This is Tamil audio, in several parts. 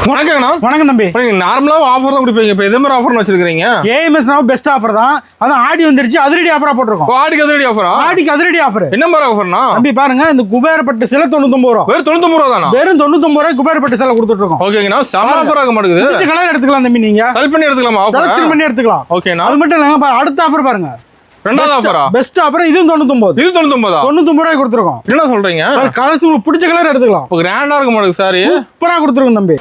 வணக்கங்கண்ணா. வணக்கம் தம்பி. நார்மலா ஆஃபர் தான் கொடுப்பீங்க. இப்போ எது மாதிரி ஆஃபர் வச்சிருக்கீங்க? ஏஎம்எஸ் பெஸ்ட் ஆஃபர் தான். அதான் ஆடி வந்துருச்சு, அதிரடி ஆஃபரா போட்டுருக்கோம். ஆடிக்கு அதிரடி ஆஃபரா? ஆடிக்கு அதிரடி ஆஃபர். என்ன மாதிரி ஆஃபர்னா தம்பி பாருங்க, இந்த குபேரப்பட்டு சிலை 99 ரூபா. வெறும் 99 ரூபா தானா? வெறும் 99 ரூபாய் குபேரப்பட்டு சிலை கொடுத்துட்டு இருக்கோம். ஓகேங்கண்ணா, செம ஆஃபர் ஆக மாட்டேங்குது. பிடிச்ச கலர் எடுத்துக்கலாம் தம்பி, நீங்க செலக்ட் பண்ணி எடுத்துக்கலாமா? செலக்ட் பண்ணி எடுத்துக்கலாம். ஓகேண்ணா. அது மட்டும் இல்லங்க, அடுத்த ஆஃபர் பாருங்க. ரெண்டாவது ஆஃபரா? Best offer. இதுவும் 99. இது 99 ரூபாய் கொடுத்துருக்கோம். என்ன சொல்றீங்க? கலர்ஸ் உங்களுக்கு பிடிச்ச கலர் எடுத்துக்கலாம். கிராண்டா இருக்க மாட்டேங்குது சாரி. சூப்பரா கொடுத்துருக்கோம் தம்பி.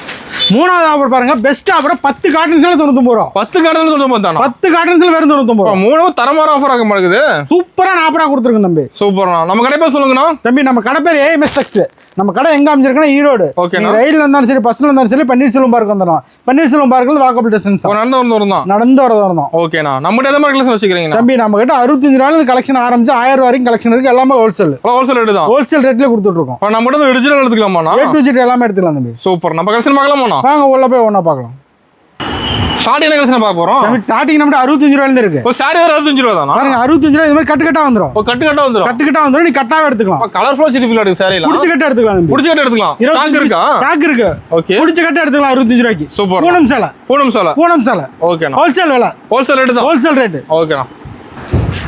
மூணாவது ஆஃபர் பாருங்க, பெஸ்ட் ஆஃபர் 10 காட்டன்ஸ்ல 99 ரூபா. 10 காட்டன்ஸ்ல 99 தானா? 10 காட்டன்ஸ்ல வெறும் 99 ரூபா. மூணு தரமான ஆஃபர் ஆக மாட்டேங்குது. சூப்பரா ஆஃபரா கொடுத்துருக்கோம் தம்பி. சூப்பர்ண்ணா. நம்ம கடை பேர் சொல்லுங்கண்ணா. தம்பி நம்ம கடை பேர் ஏஎம்எஸ் டெக்ஸ். நம்ம கடை எங்க அமைஞ்சிருக்குன்னா ஈரோடு. ஓகேண்ணா. ரயில்ல இருந்தாலும் சரி, பஸ்ல இருந்தாலும் சரி, பன்னீர்செல்வம் பார்க் வந்துடும். பன்னீர்செல்வம் பார்க்ல வாக்கபிள் டிஸ்டன்ஸ். நடந்து வரணும் தான். நடந்து வரதும் தான். ஓகேண்ணா. நம்ம எந்த மாதிரி கலெக்ஷன் வச்சுக்கிறீங்க தம்பி? நம்ம கிட்ட 65 ரூபாயில கலெக்ஷன் ஆரம்பிச்சு 1000 ரூபாய் வரைக்கும் கலெக்ஷன் இருக்கு. எல்லாமே ஹோல்சேல். ஹோல்சேல் ரேட் தான். ஹோல்சேல் ரேட்ல கொடுத்துட்டு இருக்கோம். நம்ம கிட்ட ஒரிஜினல் எடுத்துக்கலாமா? A to Z எல்லாமே எடுத்துக்கலாம் தம்பி. சூப்பர். நம்ம கலெக்ஷன் பார்க்கலாமா? வாங்க உள்ள போய் ஒண்ணா பார்க்கலாம். சாடி என்ன கலெக்ஷன் பார்க்க போறோம்? ஸ்டார்டிங் நம்ம 65 ரூபாயில இருந்து இருக்கு. ஒரு சாடி 65 ரூபா தானா? பாருங்க, 65 ரூபாய். இது மாதிரி கட்டு கட்டா வந்துரும். ஒரு கட்டு கட்டா வந்துரும். கட்டு கட்டா வந்துரும். நீ கட்டாவே எடுத்துக்கலாம். கலர்ஃபுல்லா வச்சிருப்பீங்க இருக்கு சாரில. புடிச்ச கட்ட எடுத்துக்கலாம் தம்பி. புடிச்ச கட்ட எடுத்துக்கலாம். ஸ்டாக் இருக்கா? ஸ்டாக் இருக்கு. ஓகே. புடிச்ச கட்ட எடுத்துக்கலாம் 65 ரூபாய்க்கு. சூப்பர். பூனம் சேலை. பூனம் சேலை. ஓகேண்ணா. ஹோல்சேல் விலை. ஹோல்சேல் ரேட் தான். Wholesale rate. ஓகேண்ணா.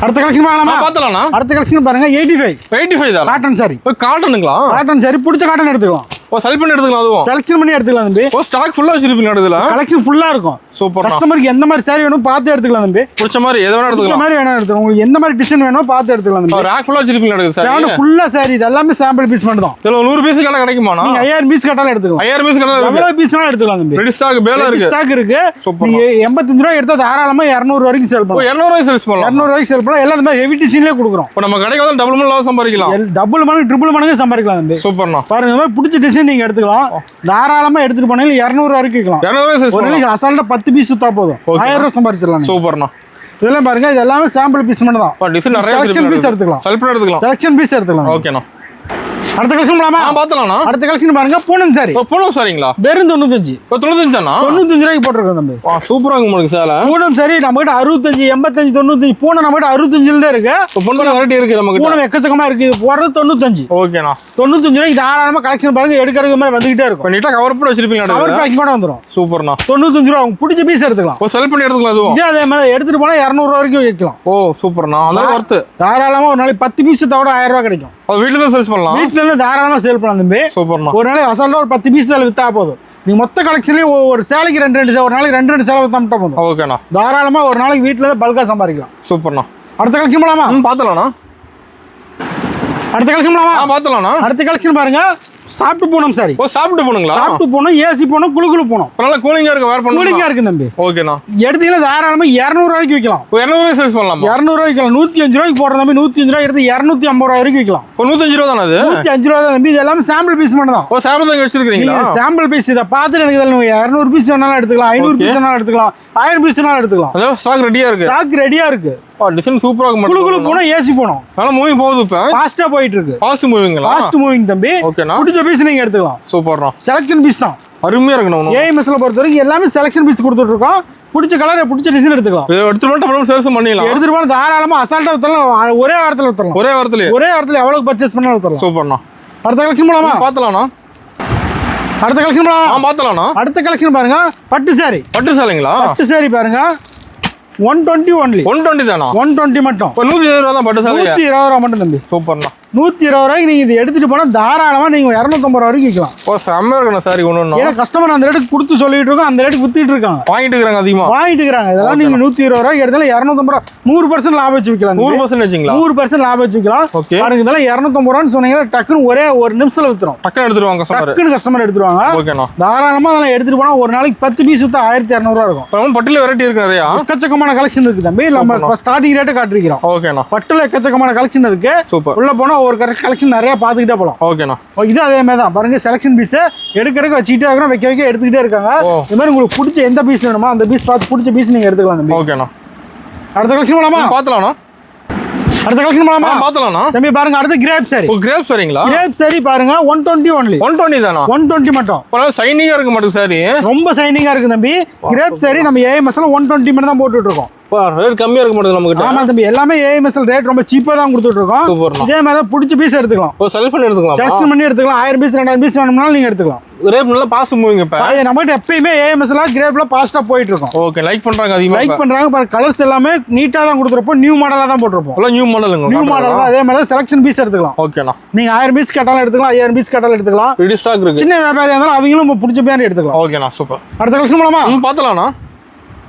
அடுத்த கலெக்ஷன் பார்க்கலாமா? பார்த்தலாம்ண்ணா. அடுத்த கலெக்ஷன் பாருங்க, 85 தான். காட்டன் சாரி. காட்டனுங்களா? காட்டன் சாரி. பிடிச்ச காட்டன் எடுத்துக்கலாம். செலக்ட் பண்ணி எடுத்துக்கலாம். அதுவும் செலக்ஷன் பண்ணி எடுத்துக்கலாம் தம்பி. ஸ்டாக் ஃபுல்லா வச்சிருப்பீங்க இதுல. கலெக்ஷன் ஃபுல்லா இருக்கும். சூப்பர். கஸ்டமருக்கு எந்த மாதிரி சாரி வேணும் பார்த்து எடுத்துக்கலாம் தம்பி. பிடிச்ச மாதிரி எது வேணா எடுத்துக்கலாம். மாதிரி வேணா எடுத்துக்கலாம். உங்களுக்கு எந்த மாதிரி டிசைன் வேணும் பார்த்து எடுத்துக்கலாம் தம்பி. ரேக் ஃபுல்லா வச்சிருப்பீங்க சாரி. ஃபுல்லா சாரி. இது எல்லாமே சாம்பிள் பீஸ் மட்டும் தான். இதுல 100 பீஸ் கடை கிடைக்குமாண்ணா? நீங்க 1000 பீஸ் கட்டால எடுத்துக்கலாம். 1000 பீஸ் கடை எவ்வளவு பீஸ்னாலும் எடுத்துக்கலாம் தம்பி. ரெடி ஸ்டாக் பேல இருக்கு. ஸ்டாக் இருக்கு. சூப்பர். நீங்க 85 ரூபாய் எடுத்தா தாராளமா 200 வரைக்கும் சேல் பண்ணலாம். 200 ரூபாய் சேல்ஸ் பண்ணலாம். 200 ரூபாய்க்கு சேல் பண்ணலாம். எல்லாம் இந்த மாதிரி ஹெவி டிசைன்லயே கொடுக்குறோம். இப்போ நம்ம கடைக்கு வந்து டபுள் மடங்கு சம்பாதிக்கலாம். டபுள் மடங்கு ட்ரிபிள் மடங்கு சம்பாதிக்கலாம் தம்பி. சூப்பர்ண்ணா. பாருங்க, இந்த மாதிரி பிடிச்ச டிசைன் நீங்க எடுத்துக்கலாம். தாராளமா எடுத்துட்டு போனீங்க 200 வரைக்கும் விற்கலாம். 200 ரூபாய் சேல்ஸ் ஒரு நாளைக்கு அசால்ட்டா 10 பீஸ் சுத்தா போதும். 1000 ரூபாய் சம்பாதிச்சிடலாம். சூப்பர்ண்ணா. இதெல்லாம் பாருங்க, இது எல்லாமே சாம்பிள் பீஸ் மட்டும் தான். டிசைன் நிறைய செலக்ஷன் பீஸ் எடுத்துக்கலாம். செலக்ட் பண்ணி எடுத்துக்கலாம். செலக்ஷன் பீஸ் எடுத்துக்கலாம். ஓகேண்ணா. அடுத்த கலெக்ஷன் போலாமா? பார்த்தலாம்ண்ணா. அடுத்த கலெக்ஷன் பாருங்க, பூனம் சாரி. பூனம் சாரிங்களா? வெறும் 95. 95 தானா? 95 ரூபாய்க்கு போட்டுருக்கோம் தம்பி. சூப்பரா இருக்கு உங்களுக்கு சேலை. பூனம் சாரி நம்ம கிட்ட 65, 85, 95. பூனம் நம்ம கிட்ட 65ல தான் இருக்கு. பூனம் வெரைட்டி இருக்கு நம்ம கிட்ட. பூனம் எக்கச்சக்கமா இருக்கு. இது போறது 95. ஓகேண்ணா. 95 ரூபாய்க்கு தாராளமா கலெக்ஷன் பாருங்க. எடுக்கிறது மாதிரி வந்துகிட்டே இருக்கும். நீட்டா கவர் பண்ணி வச்சிருப்பீங்க. கவர் பேக்கிங் கூட வந்துரும். சூப்பர்ண்ணா. 95 ரூபாய். உங்களுக்கு பிடிச்ச பீஸ் எடுத்துக்கலாம். செலக்ட் பண்ணி எடுத்துக்கலாம். அதுவும் இதே அதே மாதிரி எடுத்துட்டு போனா 200 ரூபாய் வரைக்கும் விற்கலாம். சூப்பர்ண்ணா. அதான் வர்த்து. தாராளமா ஒரு நாளைக்கு 10 பீஸ் தவிர 1000 ரூபாய் கிடைக்கும். அது வீட்டுல தான் சேல்ஸ் பண்ணலாம். வீட்டுல இருந்து தாராளமா சேல் பண்ணலாம் தம்பி. சூப்பர்ண்ணா. ஒரு நாளைக்கு அசால்ட்டா ஒரு 10 பீஸ் வித்தா போதும். நீங்க மொத்த கலெக்ஷன்லயே ஒரு சேலைக்கு 2 ஒரு நாளைக்கு 2 சேலை வித்தா மட்டும் போதும். ஓகேண்ணா. தாராளமா ஒரு நாளைக்கு வீட்டுல இருந்து பல்கா சம்பாதிக்கலாம். சூப்பர்ண்ணா. அடுத்த கலெக்ஷன் போலாமா? பார்த்தலாம்ண்ணா. அடுத்த கலெக்ஷன் போலாமா? பார்த்தலாம்ண்ணா. அடுத்த கலெக்ஷன் பாருங்க, சாப்பிட்டு போனோம் சாரி. சாப்பிட்டு போணுங்களா? சாப்பிட்டு போனோம், ஏசி போனோம், குளு போனோம். நல்லா கூலிங்கா இருக்கு. வேர் பண்ணலாம். கூலிங்கா இருக்கு தம்பி. ஓகேண்ணா. எடுத்தீங்கன்னா தாராளமா 200 ரூபாய்க்கு விற்கலாம். 200 ரூபாய் சேல்ஸ் பண்ணலாம். 200 ரூபாய்க்கு விற்கலாம். 105 ரூபாய்க்கு போடுற தம்பி. 105 ரூபாய் எடுத்து 250 ரூபாய் வரைக்கும் விற்கலாம். 105 ரூபா தானே அது? 105 ரூபாய் தான் தம்பி. இது எல்லாமே சாம்பிள் பீஸ் மட்டும் தான். சாம்பிள் தான் வச்சிருக்கீங்களா? Sample piece. இதை பார்த்துட்டு எனக்கு 200 பீஸ் வேணாலும் எடுத்துக்கலாம், 500 பீஸ் வேணாலும் எடுத்துக்கலாம், 1000 பீஸ் வேணாலும் எடுத்துக்கலாம். அதான் ஸ்டாக் ரெடியா இருக்கு. ஸ்டாக் ரெடியா இருக்கு. டிசைன் சூப்பரா இருக்கு. குளு போனோம், ஏசி போனோம். நல்லா மூவிங் போகுது. இப்போ ஃபாஸ்டா போயிட்டு இருக்கு. ஃபாஸ்ட் மூவிங்களா? ஃபாஸ்ட் மூவிங் தம்பி. ஓகேண்ணா. பிடிச்ச பீஸ் நீங்க எடுத்துக்கலாம். சூப்பர்ண்ணா. செலக்ஷன் பீஸ் தான். அருமையா இருக்கணும். ஏஎம்எஸ்ல பொறுத்த வரைக்கும் எல்லாமே செலக்ஷன் பீஸ் கொடுத்துட்டு இருக்கோம். பிடிச்ச கலர், பிடிச்ச டிசைன் எடுத்துக்கலாம். எடுத்துட்டு வந்து சேல்ஸ் பண்ணிடலாம். எடுத்துட்டு போனா தாராளமா அசால்ட்டா வித்தலாம். ஒரே வாரத்துல வித்தலாம். ஒரே வாரத்துல எவ்வளவு பர்ச்சேஸ் பண்ணாலும் வித்தலாம். சூப்பர்ண்ணா. அடுத்த கலெக்ஷன் போலாமா? பார்த்தலாம்ண்ணா. அடுத்த கலெக்ஷன் போலாமா? பார்த்தலாம்ண்ணா. அடுத்த கலெக்ஷன் பாருங்க, பட்டு சாரி. பட்டு சாரிங்களா? பட்டு சாரி பாருங்க, 120 ஒன்லி. 120 தானா? 120 மட்டும். 120 ரூபா தான் பட்டு சாரி. 120 ரூபா மட்டும் தம்பி. சூப்பர்ண்ணா. 120 ரூபாய்க்கு நீங்க இது எடுத்துட்டு போனா தாராளமா நீங்க 250 ரூபா வரைக்கும் விற்கலாம். செம்மையா இருக்கணும் சாரி. ஒண்ணு ஏன்னா கஸ்டமர் அந்த ரேட்டுக்கு கொடுத்து சொல்லிட்டு இருக்கோம், அந்த ரேட்டுக்கு வித்துட்டு இருக்காங்க. வாங்கிட்டு இருக்காங்க. அதிகமா வாங்கிட்டு இருக்காங்க. இதெல்லாம் நீங்க 120 ரூபாய்க்கு எடுத்தாலும் 250 ரூபா 100% லாபம் வச்சு விற்கலாம். 100% வச்சுங்களா? 100% லாபம் வச்சு விற்கலாம். பாருங்க, இதெல்லாம் 250 ரூபான்னு சொன்னீங்கன்னா டக்குன்னு ஒரே ஒரு நிமிஷத்துல வித்துரும். டக்குன்னு எடுத்துருவாங்க கஸ்டமர். டக்குன்னு கஸ்டமர் எடுத்துருவாங்க. ஓகேண்ணா. தாராளமா அதெல்லாம் எடுத்துட்டு போனா ஒரு நாளைக்கு 10 பீஸ் வித்தா 1200 ரூபா இருக்கும். பட்டுல வெரைட்டி இருக்கு நிறைய. எக்கச்சக்கமான கலெக்ஷன் இருக்கு தம்பி. நம்ம ஸ்டார்டிங் ரேட்டை காட்டிருக்கிறோம். ஓகேண்ணா. பட்டுல எக்கச்சக்கமான கலெக்ஷன் இருக்கு. சூப்பர். உள்ள போனா ஒரு கலெக்ஷன் நிறைய பாத்துக்கிட்டே போலாம். ஓகேண்ணா. இது அதே மாதிரி தான். பாருங்க, செலக்ஷன் பீஸ் எடுக்க வச்சுக்கிட்டே இருக்கிறோம், வைக்க எடுத்துக்கிட்டே இருக்காங்க. இந்த மாதிரி உங்களுக்கு பிடிச்ச எந்த பீஸ் வேணுமோ அந்த பீஸ் பார்த்து பிடிச்ச பீஸ் நீங்க எடுத்துக்கலாம் தம்பி. ஓகேண்ணா. அடுத்த கலெக்ஷன் போலாமா? பார்த்தலாம்ண்ணா. அடுத்த கலெக்ஷன் போலாமா? பார்த்தலாம்ண்ணா. தம்பி பாருங்க, அடுத்த கிரேப் சாரி. கிரேப் சாரிங்களா? கிரேப் சாரி பாருங்க, 120 ஒன்லி. 120 தானா? 120 மட்டும். சைனிங்கா இருக்கு மாட்டேங்குது சாரி. ரொம்ப சைனிங்கா இருக்கு தம்பி. கிரேப் சாரி நம்ம ஏஎம்எஸ்ல 120 மட்டும் தான் போட்டுட்டு இருக்கோம். ரேட் கம்மியா இருக்க மாட்டேங்குது நம்ம கிட்ட. ஆமா தம்பி, எல்லாமே ஏஎம்எஸ்எல் ரேட் ரொம்ப சீப்பா தான் கொடுத்துட்டு இருக்கோம். சூப்பர்ண்ணா. இதே மாதிரி தான் பிடிச்ச பீஸ் எடுத்துக்கலாம். செலக்ட் பண்ணி எடுத்துக்கலாம். செலக்ஷன் பண்ணி எடுத்துக்கலாம். 1000 பீஸ் 2000 பீஸ் வேணும்னாலும் நீங்க எடுத்துக்கலாம். ரேட் நல்லா பாஸ் மூவிங். இப்ப நம்ம கிட்ட எப்பயுமே ஏஎம்எஸ்எல் கிரேப்ல பாஸ்டா போயிட்டு இருக்கும். ஓகே, லைக் பண்றாங்க, அதிகமா லைக் பண்றாங்க. பாருங்க கலர்ஸ் எல்லாமே நீட்டா தான் கொடுத்துறப்போ நியூ மாடலா தான் போட்டுருப்போம். எல்லாம் நியூ மாடலுங்க. நியூ மாடல் அதே மாதிரி செலக்ஷன் பீஸ் எடுத்துக்கலாம். ஓகேண்ணா. நீங்க 1000 பீஸ் கேட்டாலும் எடுத்துக்கலாம், 5000 பீஸ் கேட்டாலும் எடுத்துக்கலாம். ரெடி ஸ்டாக் இருக்கு. சின்ன வியாபாரியா இருந்தாலும் அவங்களும் பிடிச்ச பேர் எடுத்துக்கலாம். ஓகேண்ணா, சூப்பர். அடுத்த கலெக்ஷன் போலாமா? பாத்தலாம்ண்ணா.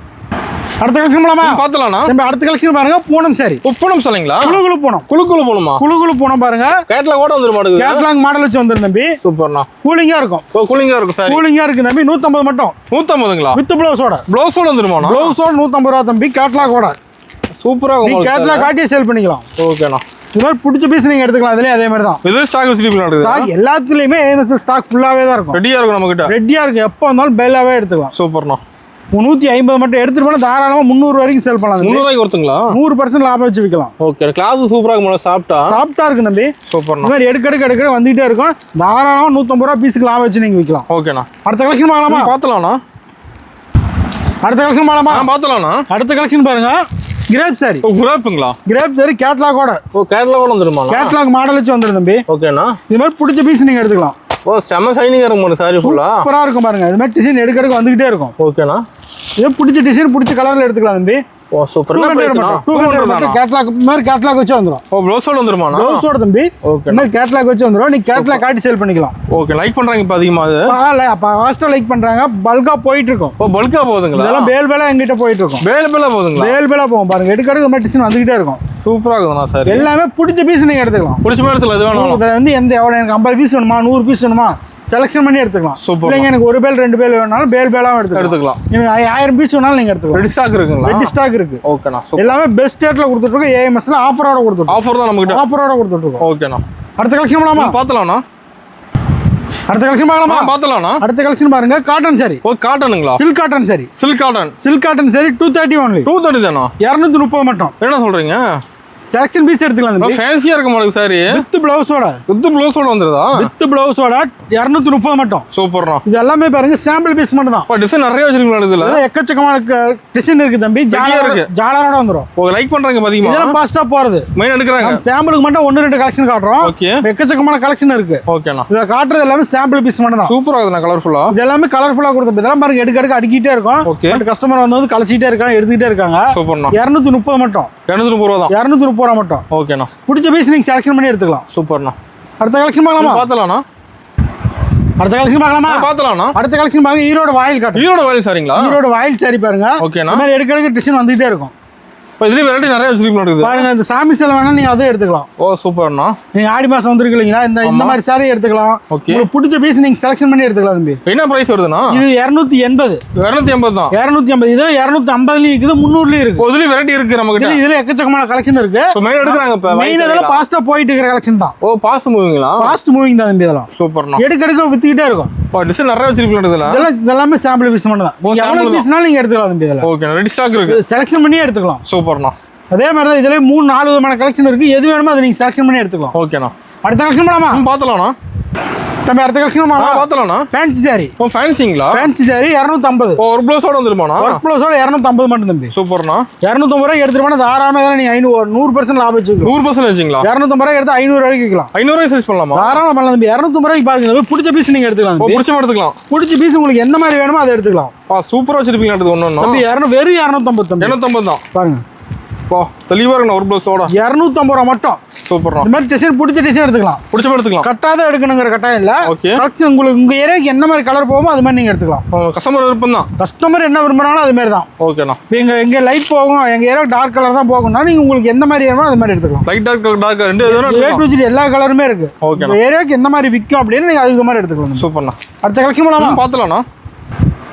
அடுத்த கலெக்ஷன் போலாமா? பாத்தலாம்ண்ணா. நம்ம அடுத்த கலெக்ஷன் பாருங்க, பூனம் சாரி. பூனம் சொல்லுங்களா? குளுகுளு பூனம். குளுகுளு பூனமா? குளுகுளு பூனம் பாருங்க. கேட்லாக் கூட வந்துரும் மாடுது. கேட்லாக் மாடல் வச்சு வந்துரும் தம்பி. சூப்பர்ண்ணா. கூலிங்கா இருக்கும். கூலிங்கா இருக்கும் சார். கூலிங்கா இருக்கு தம்பி. 150 மட்டும். 150ங்களா? வித் ப்ளவுஸோட. ப்ளவுஸோட வந்துருமாண்ணா? ப்ளவுஸோட 150 ரூபா தம்பி. கேட்லாகோட. சூப்பரா நீ இருக்கும். கேட்லாக் காட்டியே சேல் பண்ணிக்கலாம். ஓகேண்ணா. இது மாதிரி பிடிச்ச பீஸ் நீங்க எடுத்துக்கலாம். அதுலயே அதே மாதிரி தான். இது ஸ்டாக் வச்சிருப்பீங்க. ஸ்டாக் எல்லாத்துலயுமே ஏஎம்எஸ் ஸ்டாக் ஃபுல்லாவே தான் இருக்கும். ரெடியா இருக்கும் நம்ம கிட்ட. ரெடியா இருக்கு. எப்போ வந்தாலும் பெல்லாவே எடுத்துக்கலாம். சூப்பர்ண்ணா. 150 மட்டும் எடுத்துட்டு போனா தாராளமா 300 வரைக்கும் சேல் பண்ணலாம். 300 ரூபாய்க்கு ஒருத்தங்களா? 100% லாபம் வச்சு விக்கலாம். ஓகே, கிளாஸ் சூப்பரா இருக்கும். சாப்பிட்டா இருக்கு தம்பி. சூப்பர்ண்ணா. இந்த மாதிரி எடுக்க வந்துட்டே இருக்கும். தாராளமா 150 ரூபா பீஸுக்கு லாபம் வச்சு நீங்க விக்கலாம். ஓகேண்ணா. அடுத்த கலெக்ஷன் பார்க்கலாமா? பார்த்தலாம்ண்ணா. அடுத்த கலெக்ஷன் பார்க்கலாமா? பார்த்தலாம்ண்ணா. அடுத்த கலெக்ஷன் பாருங்க, கிரேப் சாரி. கிரேப்புங்களா? கிரேப் சாரி கேட்லாகோட. கேட்லாகோட வந்துருமா? கேட்லாக் மாடல் வச்சு வந்துரும் தம்பி. ஓகேண்ணா. இது மாதிரி பிடிச்ச பீஸ் நீங்க எடுத்துக்கலாம். செம ஷைனிங்கா இருக்கும் சாரி ஃபுல்லா. சூப்பரா இருக்கும் பாருங்க. இது மாதிரி டிசைன் எடுக்க வந்துகிட்டே இருக்கும். ஓகேண்ணா. இது பிடிச்ச டிசைன் பிடிச்ச கலர்ல எடுத்துக்கலாம் தம்பி. ஓ சூப்பர். 200 கேட்லாக் மாதிரி கேட்லாக் வச்சு வந்துரும். ஓ ப்ளவுஸோட வந்துருமா? ப்ளவுஸோட தம்பி. ஓகே. இந்த கேட்லாக் வச்சு வந்துரும். நீ கேட்லாக் காட்டி சேல் பண்ணிக்கலாம். ஓகே, லைக் பண்றாங்க இப்ப அதிகமா. அது அப்ப ஃபாஸ்டா லைக் பண்றாங்க. பல்கா போயிட்டு இருக்கும். ஓ பல்கா போகுதுங்களா? இதெல்லாம் பேல் எங்கிட்ட போயிட்டு இருக்கும். பேல் போகுதுங்களா? பேல் போகும் பாருங்க. எடுக்க மாதிரி டிசைன் வந்துகிட்டே இருக்கும். சூப்பரா இருக்குதுண்ணா சார். எல்லாமே பிடிச்ச பீஸ் நீங்க எடுத்துக்கலாம். பிடிச்ச மாதிரி எடுத்துக்கலாம். இது வேணும். இதுல வந்து எந்த எனக்கு 50 பீஸ் வேணுமா 100 பீஸ் வேணுமா செலக்ஷன் பண்ணி எடுத்துக்கலாம். சூப்பர். இல்லைங்க எனக்கு ஒரு பேல் 2 பேல் வேணாலும் பேலாவும் எடுத்துக்கலாம். நீங்க 1000 பீஸ் வேணாலும் நீங்க எடுத்துக்கலாம். ரெடி ஸ்டாக் இருக்குங்களா? ரெடி ஸ்டாக் இருக்கு. ஓகேண்ணா. எல்லாமே பெஸ்ட் ரேட்ல கொடுத்துட்டு இருக்கோம். ஏஎம்எஸ்ல ஆஃபரோட கொடுத்துட்டு ஆஃபர் தான் நமக்கு. ஆஃபரோட கொடுத்துட்டு இருக்கோம். ஓகேண்ணா. அடுத்த கலெக்ஷன் போலாமா? பார்த்தலாம்ண்ணா. அடுத்த கலெக்ஷன் பார்க்கலாமா? பார்த்தலாம்ண்ணா. அடுத்த கலெக்ஷன் பாருங்க, காட்டன் சாரி. ஓ காட்டனுங்களா? Silk cotton sari. Silk cotton sari 230 only. 230 தானா? 230 மட்டும். என்ன சொல்றீங்க? செலக்ஷன் பீஸ் எடுத்துக்கலாம். ஃபேன்சியா இருக்க மாட்டேங்குது சாரி. வித் ப்ளவுஸோட. வந்துருதா? வித் ப்ளவுஸோட 230 மட்டும். சூப்பர்ண்ணா. இது எல்லாமே பாருங்க சாம்பிள் பீஸ் மட்டும் தான். டிசைன் நிறைய வச்சிருக்கீங்களா? இதுல எக்கச்சக்கமான டிசைன் இருக்கு தம்பி. ஜாலரோட வந்துரும். ஓ லைக் பண்றாங்க பாத்தீங்களா? இதெல்லாம் ஃபாஸ்டா போறது. மெயின் எடுக்கறாங்க. சாம்பிளுக்கு மட்டும் 1-2 கலெக்ஷன் காட்டுறோம். ஓகே. எக்கச்சக்கமான கலெக்ஷன் இருக்கு. ஓகேண்ணா. இத காட்டுறது எல்லாமே சாம்பிள் பீஸ் மட்டும் தான். சூப்பரா இருக்குண்ணா. கலர்ஃபுல்லா. இது எல்லாமே கலர்ஃபுல்லா கொடுத்து இதெல்லாம் பாருங்க எடுக்க அடிக்கிட்டே இருக்கும். ஓகே. கஸ்டமர் வந்து கலச்சிட்டே இருக்காங்க, எடுத்துக்கிட்டே இருக்காங்க. சூப்பர்ண்ணா. 230 மட்டும். 230 ரூபா தான். 230 ரூபா மட்டும். ஓகேண்ணா. பிடிச்ச பீஸ் நீங்க செலக்ஷன் பண்ணி எடுத்துக்கலாம். சூப்பர்ண்ணா. அடுத்த கலெக்ஷன் பார்க்கலாமா? பார்த்தலாம்ண்ணா. அடுத்த கலெக்ஷன் பார்க்கலாமா? பார்த்தலாம்ண்ணா. அடுத்த கலெக்ஷன் பாருங்க, ஈரோடு வாயில் காட்டன். ஈரோடு வாயில் சாரிங்களா? ஈரோடு வாயில் சாரி பாருங்க. ஓகேண்ணா. இந்த மாதிரி எடுக்க டிசைன் வந்துகிட்டே இருக்கும். இதுல வெரைட்டி நிறைய வச்சிருக்கீங்க பாருங்க. இந்த சாமி சேலை வேணா நீங்க அதை எடுத்துக்கலாம். ஓ சூப்பர்ண்ணா. நீங்க ஆடி மாசம் வந்திருக்கு இல்லைங்களா? இந்த மாதிரி சாரி எடுத்துக்கலாம். ஓகே. உங்களுக்கு பிடிச்ச பீஸ் நீங்க செலக்ஷன் பண்ணி எடுத்துக்கலாம் தம்பி. என்ன பிரைஸ் வருதுண்ணா? இது 280. 280 தான். 280. இது 250லயும் இருக்குது, 300லயும் இருக்கு. இதுல வெரைட்டி இருக்கு நம்ம கிட்ட. இதுல எக்கச்சக்கமான கலெக்ஷன் இருக்கு. மெயின் எடுக்கறாங்க இப்ப. மெயின் இதெல்லாம் ஃபாஸ்டா போயிட்டு இருக்கிற கலெக்ஷன் தான். ஓ ஃபாஸ்ட் மூவிங்களா? ஃபாஸ்ட் மூவிங் தான் தம்பி. இதெல்லாம் சூப்பர்ண்ணா. எடுக்க வித்துக்கிட்டே இருக்கும். டிசைன் நிறைய வச்சிருக்கீங்க இதுல. இதெல்லாம் சாம்பிள் பீஸ் மட்டும் தான். எவ்வளவு பீஸ்னாலும் நீங்க எடுத்துக்கலாம் தம்பி. இதெல்லாம் ஓகே. ரெடி ஸ்டாக் இருக்கு. செலக்ஷன் பண்ணி எடுத்துக்கலாம். சூப்பர்ண்ணா. அதே மாதிரி தான் இதுல 3-4 விதமான கலெக்ஷன் இருக்கு. எது வேணுமோ அதை நீங்க செலக்ஷன் பண்ணி எடுத்துக்கலாம். ஓகேண்ணா. அடுத்த கலெக்ஷன் போலாமா? பார்த்தலாம்ண்ணா. தம்பி அடுத்த கலெக்ஷன் போலாமா? பார்த்தலாம்ண்ணா. ஃபேன்சி சாரி. ஓ ஃபேன்சிங்களா? ஃபேன்சி சாரி 250. ஓ ஒரு ப்ளவுஸோட வந்துருமாண்ணா? ஒரு ப்ளவுஸோட 250 மட்டும் தம்பி. சூப்பர்ண்ணா. 250 ரூபாய்க்கு எடுத்துட்டு போனா தாராளமா நீங்க 100% லாபம் வச்சுக்கலாம். 100% வச்சுங்களா? 250 ரூபாய்க்கு எடுத்து 500 வரைக்கும் விற்கலாம். 500 ரூபாய் சைஸ் பண்ணலாமா? தாராளமா பண்ணலாம் தம்பி. 250 ரூபாய்க்கு பாருங்க. பிடிச்ச பீஸ் நீங்க எடுத்துக்கலாம். பிடிச்ச மாதிரி எடுத்துக்கலாம். பிடிச்ச பீஸ் உங்களுக்கு எந்த மாதிரி வேணுமோ அதை எடுத்துக்கலாம். சூப்பரா வச்சிருப்பீங்க. அடுத்து ஒண்ணு தம்பி வெறும் 250 தம்பி. 250 தான் பாருங்க. தெளிவா இருக்கு. ஒரு ப்ளவுஸோட 250 ரூபா மட்டும். சூப்பர்ண்ணா. இந்த மாதிரி டிசைன் பிடிச்ச டிசைன் எடுத்துக்கலாம். பிடிச்ச மாதிரி எடுத்துக்கலாம். கட்டாத எடுக்கணுங்கிற கட்டாயம் இல்ல. ஓகே. உங்களுக்கு உங்க ஏரியாக்கு என்ன மாதிரி கலர் போகுமோ அது மாதிரி நீங்க எடுத்துக்கலாம். கஸ்டமர் விருப்பம் தான். கஸ்டமர் என்ன விரும்புறாங்களோ அது மாதிரி தான். ஓகேண்ணா. எங்க லைட் போகும், எங்க ஏரியா டார்க் கலர் தான் போகும்னா நீங்க உங்களுக்கு எந்த மாதிரி வேணுமோ அது மாதிரி எடுத்துக்கலாம். லைட் டார்க் ரெண்டு ஏ டு ஜெட் எல்லா கலருமே இருக்கு. ஓகே. ஏரியாக்கு எந்த மாதிரி விற்கும் அப்படின்னு நீங்க அதுக்கு மாதிரி எடுத்துக்கலாம். சூப்பர்ண்ணா. அடுத்த கலெக்ஷன் போலாமா? பார்த்தலாம்ண்ணா.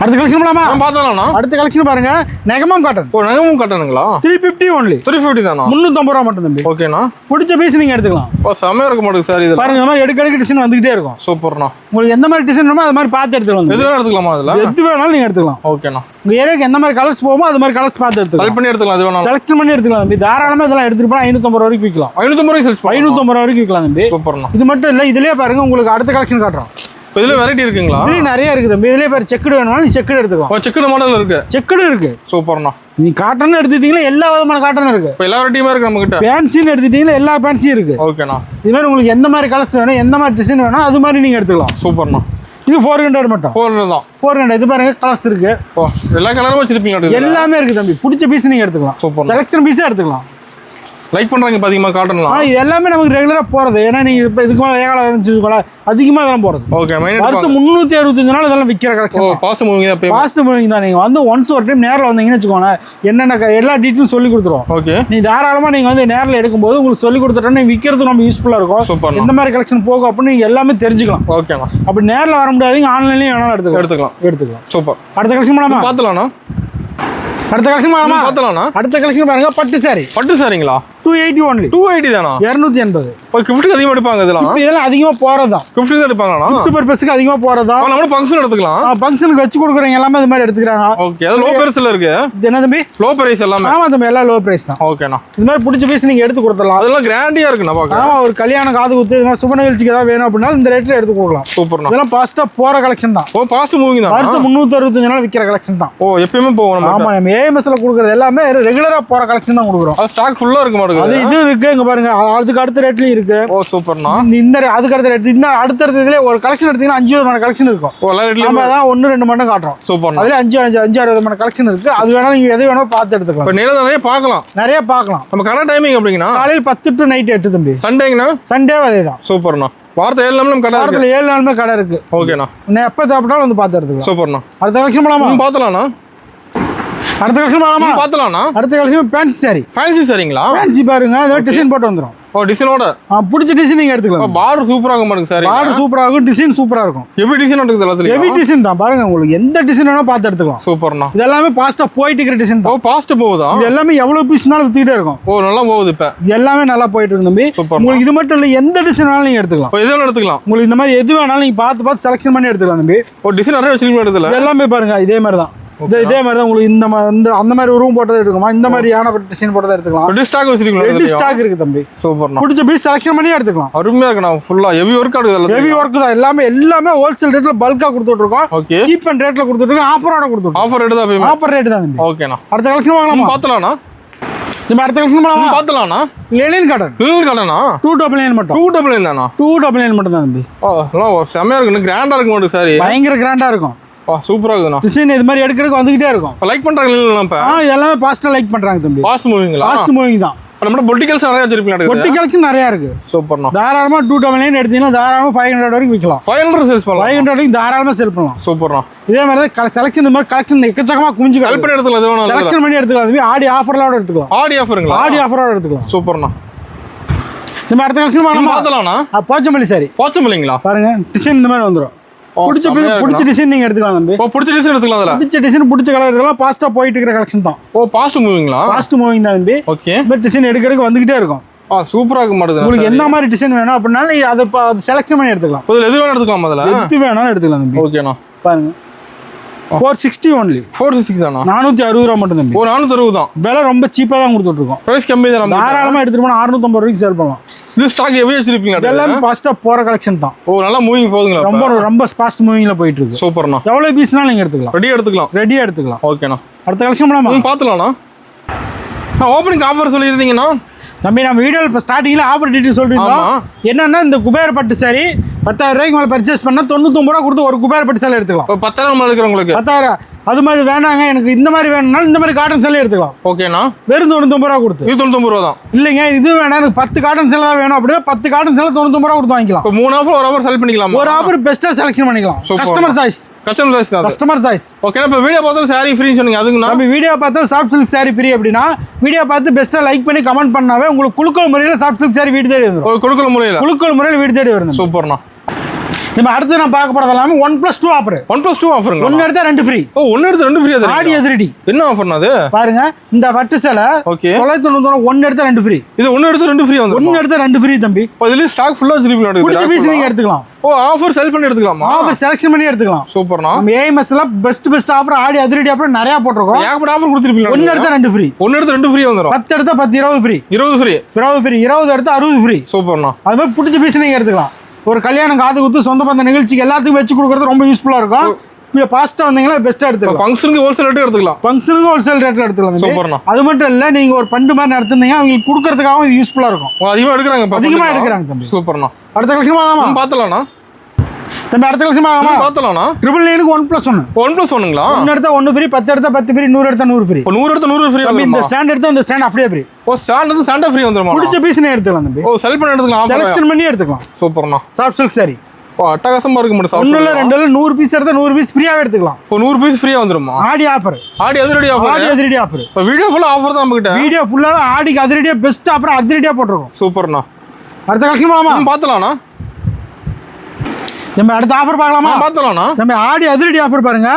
அடுத்த கலெக்ஷன் போலாமா? பார்த்தலாம்ண்ணா. அடுத்த கலெக்ஷன் பாருங்க, நெகமம் காட்டன். ஓ நெகமம் காட்டனுங்களா? 350 only. 350 தானா? 350 ரூபா மட்டும் தம்பி. ஓகேண்ணா. பிடிச்ச பீஸ் நீங்க எடுத்துக்கலாம். ஓ செமையா இருக்க மாட்டேங்குது சார். இது பாருங்க, இந்த மாதிரி எடுக்க டிசைன் வந்துகிட்டே இருக்கும். சூப்பர்ண்ணா. உங்களுக்கு எந்த மாதிரி டிசைன் வேணுமோ அது மாதிரி பார்த்து எடுத்துக்கலாம். எது வேணா எடுத்துக்கலாமா? அதுல எது வேணாலும் நீங்க எடுத்துக்கலாம். ஓகேண்ணா. உங்க ஏரியாக்கு எந்த மாதிரி கலர்ஸ் போகுமோ அது மாதிரி கலர்ஸ் பார்த்து எடுத்துக்கலாம். செலக்ட் பண்ணி எடுத்துக்கலாம். அது வேணா செலக்ட் பண்ணி எடுத்துக்கலாம் தம்பி. தாராளமா இதெல்லாம் எடுத்துட்டு போனா 550 ரூபாய் விற்கலாம். 550 ரூபாய் சேல்ஸ் 550 ரூபாய் வரைக்கும் விற்கலாம் தம்பி. சூப்பர்ண்ணா. இது மட்டும் இல்ல, இதுலயே பாருங்க உங்களுக்கு அடுத்த கலெக்ஷன் காட்டுறோம். இதுல வெரைட்டி இருக்குங்களா? இதுலயும் நிறைய இருக்குது தம்பி. இதுலயே பாரு செக்குடு வேணும்னா நீ செக்குடு எடுத்துக்கலாம். செக்குடு மாடல் இருக்கு. செக்குடு இருக்கு. சூப்பர்ண்ணா. நீ காட்டன் எடுத்துட்டீங்களா எல்லா விதமான காட்டன் இருக்கு. இப்போ எல்லா வெரைட்டியுமே இருக்கு நம்ம கிட்ட. ஃபேன்சின்னு எடுத்துட்டீங்களா எல்லா ஃபேன்சியும் இருக்கு. ஓகேண்ணா. இது மாதிரி உங்களுக்கு எந்த மாதிரி கலர்ஸ் வேணும் எந்த மாதிரி டிசைன் வேணும் அது மாதிரி நீங்க எடுத்துக்கலாம். சூப்பர்ண்ணா. இது 400 மட்டும். 400 தான். 400. இது பாருங்க கலர்ஸ் இருக்கு. ஓ எல்லா கலரும் வச்சிருப்பீங்க. எல்லாமே இருக்கு தம்பி. பிடிச்ச பீஸ் நீங்க எடுத்துக்கலாம். சூப்பர். செலக்ஷன் பீஸே எடுத்துக்கலாம். லைக் பண்றாங்க பாத்தீங்களா காட்டன்லாம்? இது எல்லாமே நமக்கு ரெகுலரா போறது. ஏன்னா நீங்க இப்ப இதுக்கு மேல ஏகால இருந்துச்சுங்களா அதிகமா இதெல்லாம் போறது. ஓகே. வருஷம் 365 நாள் இதெல்லாம் விக்கிற கலெக்ஷன். ஓ ஃபாஸ்ட் மூவிங் தான். ஃபாஸ்ட் மூவிங் தான். நீங்க வந்து ஒன்ஸ் ஒரு டைம் நேரில் வந்தீங்கன்னு வச்சுக்கோங்க என்னென்ன எல்லா டீட்டெயிலும் சொல்லி கொடுத்துருவோம். ஓகே. நீ தாராளமா நீங்க வந்து நேரில் எடுக்கும்போது உங்களுக்கு சொல்லி கொடுத்துட்டோம்னா விற்கிறது நம்ம யூஸ்ஃபுல்லா இருக்கும். சூப்பர். எந்த மாதிரி கலெக்ஷன் போகும் அப்படின்னு நீங்க எல்லாமே தெரிஞ்சுக்கலாம். ஓகேண்ணா. அப்படி நேரில் வர முடியாதீங்க ஆன்லைன்லயும் வேணாலும் எடுத்துக்கலாம். சூப்பர். அடுத்த கலெக்ஷன் பண்ணலாமா? பார்த்தலாம்ண்ணா. அடுத்த கலெக்ஷன் பண்ணலாமா? பார்த்தலாம்ண்ணா. அடுத்த கலெக்ஷன் பாருங்க பட்டு சாரி. பட்டு சாரிங்களா? 280 ஒன்லி. 280 தானா? 280. இப்போ கிஃப்ட்டுக்கு அதிகமாக எடுப்பாங்க இதெல்லாம். இதெல்லாம் அதிகமாக போகிறதா? கிஃப்ட்டுக்கு தான் எடுப்பாங்கண்ணா. கிஃப்ட் பர்பஸ்க்கு அதிகமாக போகிறதா? நம்ம ஃபங்க்ஷன் எடுத்துக்கலாம். ஃபங்க்ஷனுக்கு வச்சு கொடுக்குறவங்க எல்லாமே இது மாதிரி எடுத்துக்கிறாங்க. ஓகே. அது லோ பிரைஸ்ல இருக்கு. என்ன தம்பி? லோ பிரைஸ் எல்லாமே. ஆமா தம்பி எல்லாம் லோ பிரைஸ் தான். ஓகேண்ணா. இது மாதிரி பிடிச்ச பீஸ் நீங்க எடுத்து கொடுத்துடலாம். அதெல்லாம் கிராண்டியா இருக்குண்ணா பார்க்க. ஆமா ஒரு கல்யாண காது குத்து இது மாதிரி சுப நிகழ்ச்சிக்கு ஏதாவது வேணும் அப்படின்னா இந்த ரேட்ல எடுத்து கொடுக்கலாம். சூப்பர்ண்ணா. இதெல்லாம் ஃபாஸ்டா போற கலெக்ஷன் தான். ஓ ஃபாஸ்ட் மூவிங் தான். வருஷம் 365 நாள் விக்கிற கலெக்ஷன் தான். ஓ எப்பயுமே போவோம் நம்ம. ஆமா நம்ம ஏஎம்எஸ்ல கொடுக்குறது எல்லாமே ரெகுலரா போற கலெக்ஷன் தான் கொடுக்குறோம். அது ஸ்டாக் ஃபுல்லா இருக்கு மாட்டேங்குது. அது இது இருக்கு இங்க பாருங்க. அதுக்கு அடுத்த ரேட்லயும் இருக்கு. ஓ சூப்பர்ண்ணா. இந்த அதுக்கு அடுத்த ரேட் இன்னும் அடுத்த இதுல ஒரு கலெக்ஷன் எடுத்தீங்கன்னா 5 விதமான கலெக்ஷன் இருக்கும். ஓ எல்லா ரேட்லயும் நம்ம தான் 1 2 மட்டும் காட்டுறோம். சூப்பர்ண்ணா. அதுல 5 6 விதமான கலெக்ஷன் இருக்கு. அது வேணா நீங்க எது வேணா பார்த்து எடுத்துக்கலாம். இப்போ நேரா நிறைய பார்க்கலாம். நிறைய பார்க்கலாம். நம்ம கரெக்ட் டைமிங் அப்படிங்கண்ணா காலையில 10 to நைட் 8 தம்பி. சண்டேங்கண்ணா? சண்டே அதேதான். சூப்பர்ண்ணா. வாரத்தை 7 நாளும் நம்ம கடை இருக்கு. வாரத்துல 7 நாளுமே கடை இருக்கு. ஓகேண்ணா. நான் எப்ப தேவைப்பட்டாலும் வந்து பார்த்து எடுத்துக்கலாம். சூப்பர்ண்ணா. அடுத்த கலெக்ஷன் போலாமா? பார்த்தலாம்ண்ணா. அடுத்த கலெக்ஷன் போலாமா? பார்த்தலாம்ண்ணா. அடுத்த கலெக்ஷன் ஃபேன்சி சாரி. ஃபேன்சி சாரிங்களா? ஃபேன்சி பாருங்க அதோட டிசைன் போட்டு வந்துரும். ஓ டிசைனோட. பிடிச்ச டிசைன் நீங்க எடுத்துக்கலாம். பார்டர் சூப்பரா இருக்க மாட்டேங்குது சாரி. பார்டர் சூப்பரா இருக்கும். டிசைன் சூப்பரா இருக்கும். ஹெவி டிசைன் இருக்குது எல்லாத்துலயும். ஹெவி டிசைன் தான் பாருங்க. உங்களுக்கு எந்த டிசைன் வேணா பார்த்து எடுத்துக்கலாம். சூப்பர்ண்ணா. இது எல்லாமே ஃபாஸ்டா போயிட்டு இருக்கிற டிசைன் ஓ தான். ஃபாஸ்ட் போகுதா? இது எல்லாமே எவ்வளவு பீஸ்னாலும் வித்துக்கிட்டே இருக்கும். ஓ நல்லா போகுது இப்ப. இது எல்லாமே நல்லா போயிட்டு இருக்கு தம்பி. சூப்பர். உங்களுக்கு இது மட்டும் இல்ல எந்த டிசைன் வேணாலும் நீங்க எடுத்துக்கலாம். இப்போ எது வேணாலும் எடுத்துக்கலாம். உங்களுக்கு இந்த மாதிரி எது வேணாலும் நீங்க பார்த்து செலக்ஷன் பண்ணி எடுத்துக்கலாம் தம்பி. ஓ டிசைன் நிறைய வச்சிருக்கீங்க இடத்துல. இது எல்லாமே பாருங்க இதே மாதிரி தான். இதே மாதிரி தான் உங்களுக்கு இந்த அந்த மாதிரி ரூம் போட்டதை எடுக்கணுமா இந்த மாதிரி யானை டிசைன் போட்டதை எடுத்துக்கலாம். ரெடி ஸ்டாக் வச்சிருக்கீங்க. ரெடி ஸ்டாக் இருக்கு தம்பி. சூப்பர்ண்ணா. பிடிச்ச பீஸ் செலக்ஷன் பண்ணி எடுத்துக்கலாம். அருமையா இருக்குண்ணா. ஃபுல்லா ஹெவி ஒர்க் ஆகுது. ஹெவி ஒர்க் தான். எல்லாமே ஹோல்சேல் ரேட்ல பல்கா கொடுத்துட்டு இருக்கோம். ஓகே. சீப் அண்ட் ரேட்ல கொடுத்துட்டு இருக்கோம். ஆஃபரோட கொடுத்துட்டு ஆஃபர் ரேட் தான் போய். ஆஃபர் ரேட் தான் தம்பி. ஓகேண்ணா. அடுத்த கலெக்ஷன் வாங்கலாமா? பார்த்தலாம்ண்ணா. நம்ம அடுத்த கலெக்ஷன் பண்ணலாமா? பார்த்தலாம்ண்ணா. Linen cotton. லெனின் காட்டனா? 299 மட்டும். 299 தானா? 299 மட்டும் தான் தம்பி. ஓ நல்லா செமையா இருக்கு. கிராண்டா இருக்கு மாட்டேங்குது சாரி. பயங்கர கிராண்டா இருக்கும். சூப்பரா இருக்குண்ணா. டிசைன் இது மாதிரி எடுக்கிறதுக்கு வந்துகிட்டே இருக்கும். லைக் பண்றாங்க இப்ப. இதெல்லாம் ஃபாஸ்டா லைக் பண்றாங்க தம்பி. ஃபாஸ்ட் மூவிங்களா? ஃபாஸ்ட் மூவிங் தான். நம்ம பொட்டிகல்ஸ் நிறைய வச்சிருப்பீங்க. பொட்டி கலெக்ஷன் நிறைய இருக்கு. சூப்பர்ண்ணா. தாராளமா 299 எடுத்தீங்கன்னா தாராளமா 500 வரைக்கும் விற்கலாம். 500 சேல்ஸ் பண்ணலாம். 500 வரைக்கும் தாராளமா செல் பண்ணலாம். சூப்பர்ண்ணா. இதே மாதிரி தான் செலக்ஷன் இந்த மாதிரி கலெக்ஷன் எக்கச்சக்கமா குஞ்சு செல் பண்ணி எடுத்துக்கலாம். எது வேணாலும் செலக்ஷன் பண்ணி எடுத்துக்கலாம் தம்பி. ஆடி ஆஃபரோட எடுத்துக்கலாம். ஆடி ஆஃபருங்களா? ஆடி ஆஃபரோட எடுத்துக்கலாம். சூப்பர்ண்ணா. நம்ம அடுத்த கலெக்ஷன் பார்த்தலாம்ண்ணா. போச்சமல்லி சாரி. போச்சமல்லிங்களா? பாருங்க டிசைன் இந்த மாதிரி வந்துரும். பிடிச்ச டிசைன் நீங்க எடுத்துக்கலாம் தம்பி. ஓ பிடிச்ச டிசைன் எடுத்துக்கலாம். அதுல பிடிச்ச டிசைன் பிடிச்ச கலர் எடுக்கலாம். ஃபாஸ்டா போயிட்டு இருக்கிற கலெக்ஷன் தான். ஓ ஃபாஸ்ட் மூவிங்களா? ஃபாஸ்ட் மூவிங் தான் தம்பி. ஓகே. பட் டிசைன் எடுக்க வந்துகிட்டே இருக்கும். சூப்பரா இருக்க மாட்டேங்குது. உங்களுக்கு எந்த மாதிரி டிசைன் வேணும் அப்படினாலும் அதை செலக்ஷன் பண்ணி எடுத்துக்கலாம். அதுல எது வேணாலும் எடுத்துக்கலாம். அதுல எது வேணாலும் எடுத்துக்கலாம் தம்பி. ஓகேண்ணா. பாருங்க 460 ஒன்லி. 460 தானா? 460 ரூபா மட்டும் தம்பி. ஓ 460 தான். விலை ரொம்ப சீப்பா தான் கொடுத்துட்டு இருக்கோம். பிரைஸ் கம்மி தான். தாராளமா எடுத்துட்டு போனா 650 ரூபாய்க்கு சேல் பண்ணலாம். இது ஸ்டாக் எவ்வளவு வச்சிருப்பீங்க? இதெல்லாம் ஃபாஸ்டா போற கலெக்ஷன் தான். ஓ நல்லா மூவிங் போகுதுங்களா? ரொம்ப ஃபாஸ்ட் மூவிங்ல போயிட்டு இருக்கு. சூப்பர்ண்ணா. எவ்வளவு பீஸ்னாலும் நீங்க எடுத்துக்கலாம். ரெடியா எடுத்துக்கலாம். எடுத்துக்கலாம். ஓகேண்ணா. அடுத்த கலெக்ஷன் பண்ணலாமா? பார்த்தலாம்ண்ணா. ஓப்பனிங் ஆஃபர் சொல்லியிருந்தீங்கண்ணா தம்பி. நம்ம வீடியோவில் இப்போ ஸ்டார்டிங்கில் ஆஃபர் டீட்டெயில் சொல்லிருந்தோம். என்னன்னா இந்த குபேர பட்டு சாரி 10,000 ரூபாய்க்கு மேலே பர்ச்சேஸ் பண்ணால் 99 ரூபா கொடுத்து ஒரு குபேர பட்டு சேலை எடுத்துக்கலாம். 10,000 மேலே இருக்கிறவங்களுக்கு 10,000. அது மாதிரி வேணாங்க எனக்கு இந்த மாதிரி வேணும்னாலும் இந்த மாதிரி காட்டன் சேலை எடுத்துக்கலாம். ஓகேண்ணா. வெறும் 99 ரூபா கொடுத்து. இது 99 ரூபா தான். இல்லைங்க இது வேணாம் எனக்கு 10 காட்டன் சேலை தான் வேணும் அப்படின்னா 10 காட்டன் சேலை 99 ரூபா கொடுத்து வாங்கிக்கலாம். இப்போ 3 ஆஃபர் ஒரு ஆஃபர் செல் பண்ணிக்கலாம். ஒரு ஆஃபர் பெஸ்ட்டாக செலக்ஷன் பண்ணிக்கலாம். Customer choice. Customer choice. Okay. இப்போ வீடியோ பார்த்தா சாரி ஃப்ரீன்னு சொன்னீங்க. அதுக்குண்ணா நம்ம வீடியோ பார்த்தா சாஃப்ட் சில்க் சாரி ஃப்ரீ அப்படின்னா வீடியோ பார்த்து பெஸ்ட்டாக லைக் பண்ணி கமெண்ட் பண்ணாவே உங்களுக்கு குழுக்கள் முறையில் சாஃப்ட் சில்க் சாரி வீடு தேடி வந்துடும். குழுக்கள் முறையில் வீடு தேடி வரும். சூப்பர்ண்ணா. நம்ம அடுத்து நான் பார்க்க போறது எல்லாமே 1+2 ஆஃபர். 1+2 ஆஃபருங்க. 1 எடுத்தா 2 ஃப்ரீ. ஓ 1 எடுத்தா 2 ஃப்ரீ. அது ஆடி அதிரடி. என்ன ஆஃபர்னா அது? பாருங்க இந்த பட்டு சேலை. ஓகே. 999 1 எடுத்தா 2 ஃப்ரீ. இது 1 எடுத்தா 2 ஃப்ரீ வந்துரும். 1 எடுத்தா 2 ஃப்ரீ தம்பி. இப்போ இதுல ஸ்டாக் ஃபுல்லா வச்சிருப்பீங்க. பிடிச்ச பீஸ் நீங்க எடுத்துக்கலாம். ஓ ஆஃபர் செல் பண்ணி எடுத்துக்கலாமா? ஆஃபர் செலக்ஷன் பண்ணி எடுத்துக்கலாம். சூப்பர்ண்ணா. நம்ம ஏஎம்எஸ்ல பெஸ்ட் ஆஃபர் ஆடி அதிரடி ஆஃபர் நிறைய போட்டுருக்கோம். ஏகப்பட்ட ஆஃபர் கொடுத்திருப்பீங்க. 1 எடுத்தா 2 ஃப்ரீ. 1 எடுத்தா 2 ஃப்ரீ வந்துரும். 10 எடுத்தா 10 20 ஃப்ரீ. 20 ஃப்ரீ. 20 எடுத்தா 60 ஃப்ரீ. சூப்பர்ண்ணா. அது மாதிரி பிடிச்ச பீஸ் நீங்க எடுத்துக்கலாம். ஒரு கல்யாணம் காது குத்து சொந்த பந்த நிகழ்ச்சிக்கு எல்லாத்துக்கும் வச்சு கொடுக்கறது ரொம்ப யூஸ்ஃபுல்லா இருக்கும். இப்போ ஃபாஸ்ட்டாக வந்தீங்கன்னா பெஸ்ட்டாக எடுத்துக்கலாம். ஃபங்க்ஷனுக்கு ஹோல்சேல் ரேட்டு எடுத்துக்கலாம். ஃபங்க்ஷனுக்கு ஹோல்சேல் ரேட்டில் எடுத்துக்கலாம். சூப்பர்ண்ணா. அது மட்டும் இல்லை, நீங்கள் ஒரு பண்டு மாதிரி நடத்துனீங்க அவங்களுக்கு கொடுக்கறதுக்காகவும் இது யூஸ்ஃபுல்லாக இருக்கும். அதிகமாக எடுக்கிறாங்க. அதிகமாக எடுக்கிறாங்க தம்பி. சூப்பர்ண்ணா. அடுத்த கலெக்ஷன் வாங்கலாமா? பார்த்தலாம்ண்ணா தம்பி. அடுத்த கலெக்ஷன் வாங்கலாமா? பார்த்தலாம்ண்ணா. 999 1+1. 1+1ங்களா? 1 எடுத்தா 1 ஃப்ரீ, 10 எடுத்தா 10 ஃப்ரீ, 100 எடுத்தா 100 ஃப்ரீ. 100 எடுத்தா 100 ஃப்ரீ. இந்த ஸ்டாண்ட் எடுத்தா இந்த ஸ்டாண்ட் அப்படியே ஃப்ரீ. ஸ்டாண்ட் வந்து ஸ்டாண்டா ஃப்ரீ வந்துருமா? பிடிச்ச பீஸ் நீ எடுத்துக்கலாம் தம்பி. செலக்ட் பண்ணி எடுத்துக்கலாம். செலக்ஷன் பண்ணி எடுத்துக்கலாம். சூப்பர்ண்ணா. Soft silk sorry. அட்டகாசமா இருக்கு மட்டும். 1 இல்ல 2 இல்ல 100 பீஸ் எடுத்தா 100 பீஸ் ஃப்ரீயாவே எடுத்துக்கலாம். 100 பீஸ் ஃப்ரீயா வந்துருமா? ஆடி ஆஃபர். ஆடி அதிரடி ஆஃபர். ஆடி அதிரடி ஆஃபர். வீடியோ ஃபுல்லா ஆஃபர் தான் நம்மகிட்ட. வீடியோ ஃபுல்லா ஆடிக்கு அதிரடியா பெஸ்ட் ஆஃபர் அதிரடியா போட்டுருக்கோம். சூப்பர்ண்ணா. அடுத்த கலெக்ஷன் வாமா? பார்த்தலாம்ண்ணா. நம்ம அடுத்த ஆஃபர் பார்க்கலாமா? பார்த்தலாம்ண்ணா. நம்ம ஆடி அதிரடி ஆஃபர் பாருங்க.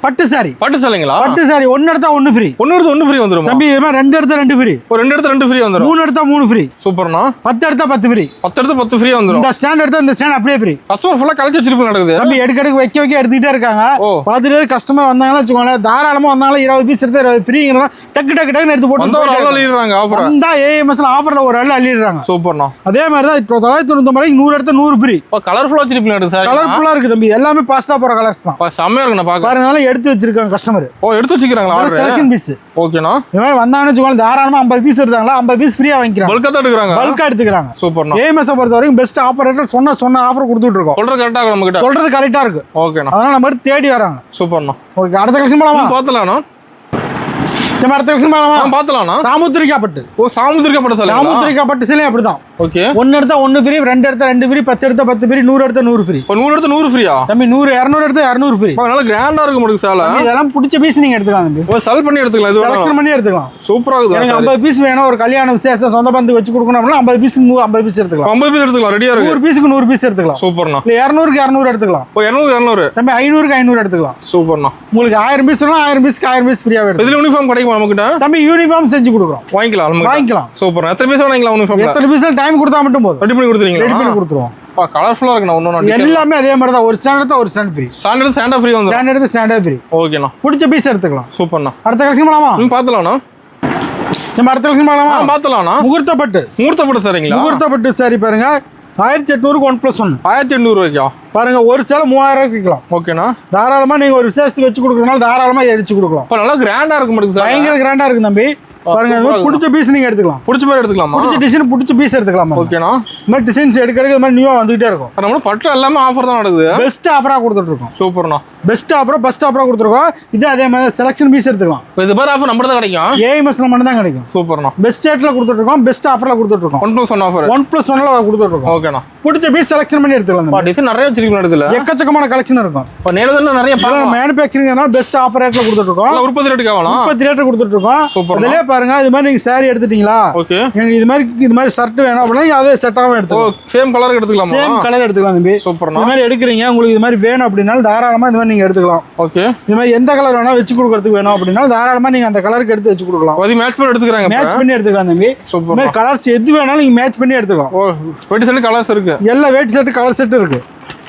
பட்டு சாரி. பட்டு சாரிங்களா? பட்டு சாரி 1 எடுத்தா 1 ஃப்ரீ. 1 எடுத்தா 1 ஃப்ரீ வந்துரும் தம்பி. இது மாதிரி 2 எடுத்தா 2 ஃப்ரீ. 2 எடுத்தா 2 ஃப்ரீ வந்துரும். 3 எடுத்தா 3 ஃப்ரீ. சூப்பர்ண்ணா. 10 எடுத்தா 10 ஃப்ரீ. 10 எடுத்தா 10 ஃப்ரீ வந்துரும். இந்த ஸ்டாண்ட் எடுத்தா இந்த ஸ்டாண்ட் அப்படியே ஃப்ரீ. கஸ்டமர் ஃபுல்லா கலெக்ட் வச்சிருப்பீங்க நடக்குது. தம்பி எடுக்க வைக்க எடுத்துக்கிட்டே இருக்காங்க. பார்த்துட்டு கஸ்டமர் வந்தாங்கன்னா வச்சுக்கோங்க, தாராளமா வந்தாலும் 20 பீஸ் எடுத்தா 20 ஃப்ரீங்கறத டக்கு எடுத்து போட்டு வந்தா ஒரு ஆள் அள்ளிடுறாங்க ஆஃபர். வந்தா ஏஎம்எஸ்ல ஆஃபர்ல ஒரு ஆள் அள்ளிடுறாங்க. சூப்பர்ண்ணா. அதே மாதிரி தான் 999 ரூபாய்க்கு 100 எடுத்தா 100 ஃப்ரீ. கலர்ஃபுல்லா வச்சிருப்பீங்க நடக்குது சார். கலர்ஃபுல்லா இருக்கு தம்பி. எல்லாமே பாஸ்டா போற கலர்ஸ் தான். செம்மையா இருக்குண்ணா பாக்க. பாருங்க எடுத்து வச்சிருக்காங்க கஸ்டமர். எடுத்து வச்சிருக்காங்களா ஆர்டர்? Selection piece. ஓகேண்ணா. இந்த மாதிரி வந்தாங்கன்னு வச்சுக்கோங்க, தாராளமா 50 பீஸ் எடுத்தாங்களா 50 பீஸ் ஃப்ரீயா வாங்கிக்கிறாங்க. பல்கா தான் எடுக்கறாங்க. பல்கா எடுத்துக்கறாங்க. சூப்பர்ண்ணா. ஏஎம்எஸ் பொறுத்த வரைக்கும் பெஸ்ட் ஆபரேட்டர் சொன்ன ஆஃபர் கொடுத்துட்டு இருக்கோம். சொல்றது கரெக்ட்டா இருக்கு நம்ம கிட்ட. சொல்றது கரெக்ட்டா இருக்கு. ஓகேண்ணா. அதனால நம்ம தேடி வராங்க. சூப்பர்ண்ணா. ஓகே. அடுத்த கலெக்ஷன் போலாமா? பார்த்தலாம்ண்ணா. சரி அடுத்த கலெக்ஷன் போலாமா? பார்த்தலாம்ண்ணா. சாமுத்திரிகா பட்டு. சாமுத்திரிகா பட்டு சார். சாமுத்திரிகா பட்டு சிலை அப்படிதான். ஓகே. 1 எடுத்தா 1 ஃப்ரீ, 2 எடுத்தா 2 ஃப்ரீ, 10 எடுத்தா 10 ஃப்ரீ, 100 எடுத்தா 100 ஃப்ரீ. 100 எடுத்தா 100 ஃப்ரீயா? தம்பி 100 200 எடுத்தா 200 ஃப்ரீ. நல்ல கிராண்டா இருக்கு உங்களுக்கு சால. இதெல்லாம் பிடிச்ச பீஸ் நீங்க எடுத்துக்கலாம் தம்பி. செல் பண்ணி எடுத்துக்கலாம். இது செலக்ஷன் பண்ணி எடுத்துக்கலாம். சூப்பரா இருக்கு. எனக்கு 50 பீஸ் வேணும், ஒரு கல்யாண விசேஷம் சொந்த பந்துக்கு வச்சு கொடுக்கணும் அப்படினா 50 பீஸ் 50 பீஸ் எடுத்துக்கலாம். 50 பீஸ் எடுத்துக்கலாம். ரெடியா இருக்கு. 100 பீஸ்க்கு 100 பீஸ் எடுத்துக்கலாம். சூப்பர்ண்ணா. இல்ல 200க்கு 200 எடுத்துக்கலாம். 200 200. தம்பி 500க்கு 500 எடுத்துக்கலாம். சூப்பர்ண்ணா. உங்களுக்கு 1000 பீஸ் வேணும், 1000 பீஸ்க்கு 1000 பீஸ் ஃப்ரீயா எடுத்துக்கலாம். இதுல யூனிஃபார்ம் கிடைக்குமா நமக்கிட்ட? தம்பி யூனிஃபார்ம் செஞ்சு கொடுக்குறோம். வாங்கிக்கலாம். வாங்கிக்கலாம். சூப்பர். எத்தனை பீஸ் வாங்கிக்கலாம் யூனிஃபார்ம்ல? எத்தனை பீஸ் டைம் கொடுத்தா மட்டும் போதும். ரெடி பண்ணி கொடுத்துறீங்களா? ரெடி பண்ணி கொடுத்துருவோம். கலர்ஃபுல்லா இருக்குண்ணா. ஒண்ணு எல்லாமே அதே மாதிரி தான். ஒரு ஸ்டாண்ட் எடுத்தா ஒரு ஸ்டாண்ட் ஃப்ரீ. ஸ்டாண்டர்ட் ஸ்டாண்டா ஃப்ரீ வந்து. ஸ்டாண்ட் எடுத்து ஸ்டாண்டா ஃப்ரீ. ஓகேண்ணா. பிடிச்ச பீஸ் எடுத்துக்கலாம். சூப்பர்ண்ணா. அடுத்த கலெக்ஷன் பண்ணலாமா? பார்த்தலாம்ண்ணா. நம்ம அடுத்த கலெக்ஷன் பண்ணலாமா? பார்த்தலாம்ண்ணா. முகூர்த்த பட்டு. முகூர்த்த பட்டு சரிங்களா? முகூர்த்த பட்டு சரி பாருங்க. 1800க்கு 1+1. 1800 ரூபாய்க்கா? பாருங்க ஒரு சேலை 3000 ரூபாய்க்கு விற்கலாம். ஓகேண்ணா. தாராளமா நீங்க ஒரு விசேஷத்துக்கு வச்சு கொடுக்கறதுனால தாராளமா எடுத்து கொடுக்கலாம். நல்லா கிராண்டா இருக்கு மாட்டேங்குது சார். பயங்கர கிராண்டா இருக்கு தம்பி. பாருங்க பிடிச்ச பீஸ் நீங்க எடுத்துக்கலாம். பிடிச்ச மாதிரி எடுத்துக்கலாமா? பிடிச்ச டிசைன் பிடிச்ச பீஸ் எடுத்துக்கலாம். ஓகேண்ணா. இந்த மாதிரி டிசைன்ஸ் எடுக்க இந்த மாதிரி நியூவா வந்துகிட்டே இருக்கும். நம்ம பட்டு எல்லாமே ஆஃபர் தான் நடக்குது. பெஸ்ட் ஆஃபரா கொடுத்துட்டு இருக்கோம். சூப்பர்ண்ணா. பெஸ்ட் ஆஃபரா ஃபர்ஸ்ட் ஆஃபரா கொடுத்துருக்கோம். இது அதே மாதிரி செலக்ஷன் பீஸ் எடுத்துக்கலாம். இது மாதிரி ஆஃபர் நம்ம தான் கிடைக்கும். ஏஎம்எஸ்ல மட்டும் தான் கிடைக்கும். சூப்பர்ண்ணா. பெஸ்ட் ரேட்ல கொடுத்துட்டு இருக்கோம். பெஸ்ட் ஆஃபர்ல கொடுத்துட்டு இருக்கோம். 1+1 ஆஃபர். 1+1ல கொடுத்துட்டு இருக்கோம். ஓகேண்ணா. பிடிச்ச பீஸ் செலக்ஷன் பண்ணி எடுத்துக்கலாம். டிசைன் நிறைய வச்சிருக்கீங்க இடத்துல. எக்கச்சக்கமான கலெக்ஷன் இருக்கும். இப்போ நேரத்துல நிறைய மேனுஃபேக்சரிங் பெஸ்ட் ஆஃபர் ரேட்ல கொடுத்துட்டு இருக்கோம். உற்பத்தி ரேட்டுக்கு ஆகலாம். உற்பத்தி ரேட் கொடுத்துட்டு இருக்கோம். சூப்பர். அதிலே பாருங்க இது மாதிரி நீங்க saree எடுத்துட்டீங்களா? ஓகே. இது மாதிரி ஷர்ட் வேணும் அப்படின்னா அதே செட்டாவும் எடுத்துக்கலாம். சேம் கலர் எடுத்துக்கலாமா? சேம் கலர் எடுத்துக்கலாம் தம்பி. சூப்பர்ண்ணா. இந்த மாதிரி எடுக்கிறீங்க உங்களுக்கு இது மாதிரி வேணும் அப்படின்னா தாராளமா இந்த மாதிரி நீங்க எடுத்துக்கலாம். ஓகே. இது மாதிரி எந்த கலர் வேணா வச்சு கொடுக்கறதுக்கு வேணும் அப்படின்னா தாராளமா நீங்க அந்த கலருக்கு எடுத்து வச்சு கொடுக்கலாம். அது மேட்ச் பண்ணி எடுத்துக்கறாங்க. மேட்ச் பண்ணி எடுத்துக்கலாம் தம்பி. சூப்பர். இந்த மாதிரி கலர்ஸ் எது வேணாலும் நீங்க மேட்ச் பண்ணி எடுத்துக்கலாம். வெட்டி செட் கலர்ஸ் இருக்கு. எல்லா வெட்டி செட் கலர் செட் இருக்கு.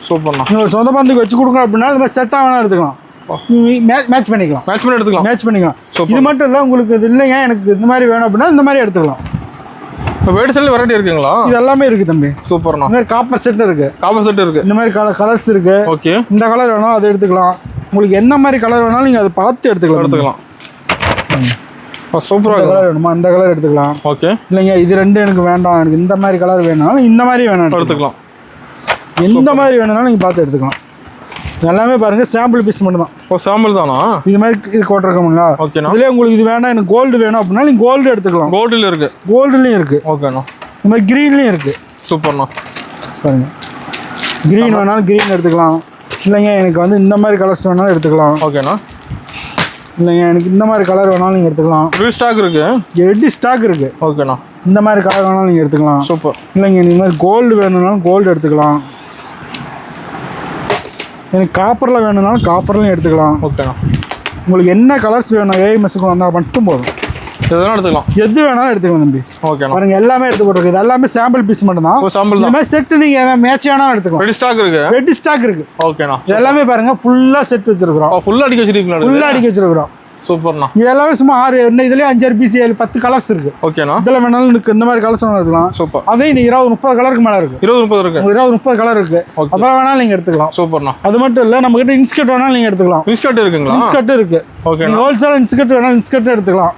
சூப்பர்ண்ணா. நீங்க ஒரு சொந்த பந்துக்கு வச்சு கொடுக்கணும் அப்படின்னா இந்த மாதிரி செட்டா வேணா எடுத்துக்கலாம். மேட்ச் பண்ணிக்கலாம். மேட்ச் பண்ணி எடுத்துக்கலாம். மேட்ச் பண்ணிக்கலாம். இது மட்டும் இல்ல உங்களுக்கு இது இல்லைங்க எனக்கு இந்த மாதிரி வேணும் அப்படின்னா இந்த மாதிரி எடுத்துக்கலாம். வெட்டி செட் வெரைட்டி இருக்குங்களா? இது எல்லாமே இருக்கு தம்பி. சூப்பர்ண்ணா. இந்த மாதிரி காப்பர் செட் இருக்கு. காப்பர் செட் இருக்கு. இந்த மாதிரி கலர்ஸ் இருக்கு. ஓகே. இந்த கலர் வேணும் அதை எடுத்துக்கலாம். உங்களுக்கு என்ன மாதிரி கலர் வேணாலும் நீங்க அதை பார்த்து எடுத்துக்கலாம். சூப்பரா கலர் வேணுமா அந்த கலர் எடுத்துக்கலாம். ஓகே. இல்லைங்க இது ரெண்டும் எனக்கு வேண்டாம் எனக்கு இந்த மாதிரி கலர் வேணாலும் இந்த மாதிரி வேணும் எடுத்துக்கலாம். எந்த மாதிரி வேணும்னாலும் நீங்க பார்த்து எடுத்துக்கலாம். எல்லாமே பாருங்க சாம்பிள் பீஸ் மட்டும் தான். சாம்பிள் தானா? இது மாதிரி இது போட்டிருக்கோமுங்க. ஓகேண்ணா. இதுல உங்களுக்கு இது வேண்டாம் எனக்கு கோல்டு வேணும் அப்படின்னா நீங்க கோல்டு எடுத்துக்கலாம். கோல்டுல இருக்கு. கோல்டுலயும் இருக்கு. ஓகேண்ணா. இந்த மாதிரி கிரீன்லயும் இருக்கு. சூப்பர்ண்ணா. பாருங்க கிரீன் வேணாலும் கிரீன் எடுத்துக்கலாம். இல்லைங்க எனக்கு வந்து இந்த மாதிரி கலர்ஸ் வேணாலும் எடுத்துக்கலாம். ஓகேண்ணா. இல்லைங்க எனக்கு இந்த மாதிரி கலர் வேணாலும் நீங்கள் எடுத்துக்கலாம். ரெடி ஸ்டாக் இருக்கு. ரெடி ஸ்டாக் இருக்கு. ஓகேண்ணா. இந்த மாதிரி கலர் வேணாலும் நீங்கள் எடுத்துக்கலாம். சூப்பர். இல்லைங்க இந்த மாதிரி கோல்டு வேணும்னாலும் கோல்டு எடுத்துக்கலாம். எனக்கு காப்பரில் வேணும்னாலும் காப்பர்லையும் எடுத்துக்கலாம். ஓகேண்ணா. உங்களுக்கு என்ன கலர்ஸ் வேணும் ஏஎம்எஸ்க்கு வந்தால் மட்டும் போதும். எதுனா எடுத்துக்கலாம். எது வேணாலும் எடுத்துக்கலாம் தம்பி. ஓகேண்ணா. பாருங்க எல்லாமே எடுத்து போட்டுருக்கு. இது எல்லாமே சாம்பிள் பீஸ் மட்டும் தான். சாம்பிள் இந்த மாதிரி செட் நீங்கள் மேட்ச் வேணாலும் எடுத்துக்கலாம். ரெடி ஸ்டாக் இருக்கு. ரெடி ஸ்டாக் இருக்கு. ஓகேண்ணா. இது எல்லாமே பாருங்க ஃபுல்லாக செட் வச்சிருக்கிறோம். ஃபுல்லாக அடிக்க வச்சிருக்கீங்களா? ஃபுல்லாக அடிக்க வச்சிருக்கிறோம். சூப்பர்ண்ணா. இது எல்லாமே சும்மா 6 இதுலயே 5 பீஸ் 10 கலர்ஸ் இருக்கு. ஓகேண்ணா. இதுல வேணாலும் இருக்கு, இந்த மாதிரி கலர்ஸ் வேணாலும் எடுக்கலாம். சூப்பர். அதே நீ 20-30 கலருக்கு மேல இருக்கு. 20-30 இருக்கு. 20-30 கலர் இருக்கு. அப்புறம் வேணாலும் நீங்க எடுத்துக்கலாம். சூப்பர்ண்ணா. அது மட்டும் இல்ல, நம்ம கிட்ட இன்ஸ்கர்ட் வேணாலும் நீங்க எடுத்துக்கலாம். இன்ஸ்கர்ட் இருக்குங்களா? இன்ஸ்கர்ட் இருக்கு. ஓகே. ஹோல்சேல் இன்ஸ்கர்ட் வேணாலும் இன்ஸ்கர்ட் எடுத்துக்கலாம்.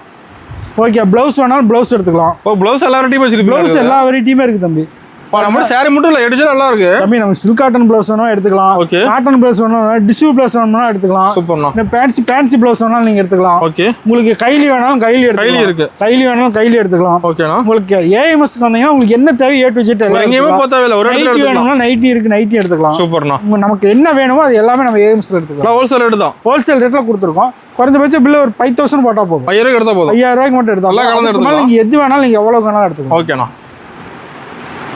ஓகே. ப்ளவுஸ் வேணாலும் ப்ளவுஸ் எடுத்துக்கலாம். ஓ, ப்ளவுஸ் எல்லா வெரைட்டியும் வச்சிருக்கீங்க? ப்ளவுஸ் எல்லா வெரைட்டியுமே இருக்கு தம்பி. நம்ம சாரி மட்டும் இல்ல, எடுச்சா நல்லா இருக்கு தம்பி. நம்ம சில்க் காட்டன் ப்ளவுஸ் வேணும் எடுத்துக்கலாம். ஓகே. காட்டன் ப்ளவுஸ் வேணும், டிஷ்யூ ப்ளவுஸ் வேணும்னா எடுத்துக்கலாம். சூப்பர்ண்ணா. ஃபேன்சி ப்ளவுஸ் வேணாலும் நீங்க எடுத்துக்கலாம். ஓகே. உங்களுக்கு கைலி வேணாலும் கைலி எடுத்துக்கலாம். கைலி இருக்கு. கைலி வேணாலும் கைலி எடுத்துக்கலாம். ஓகேண்ணா. உங்களுக்கு ஏஎம்எஸ்க்கு வந்தீங்கன்னா உங்களுக்கு என்ன தேவை A to Z எங்கேயுமே போக தேவையில்ல, ஒரு இடத்துல எடுத்துக்கலாம். நைட்டி இருக்கு, நைட்டி எடுத்துக்கலாம். சூப்பர்ண்ணா. நமக்கு என்ன வேணுமோ அது எல்லாமே நம்ம ஏஎம்எஸ்ல எடுத்துக்கலாம். ஹோல்சேல் ரேட் தான். ஹோல்சேல் ரேட்ல கொடுத்துருக்கோம். குறைஞ்சபட்சம் பில் ஒரு 5000 போட்டா போதும். 5000 எடுத்தா போதும். 5000 மட்டும் எடுத்தா எல்லாம் கலந்து எடுத்துக்கலாம். நீங்க எது வேணாலும் நீங்க எவ்வளவு வேணாலும் எடுத்துக்கலாம். ஓகேண்ணா.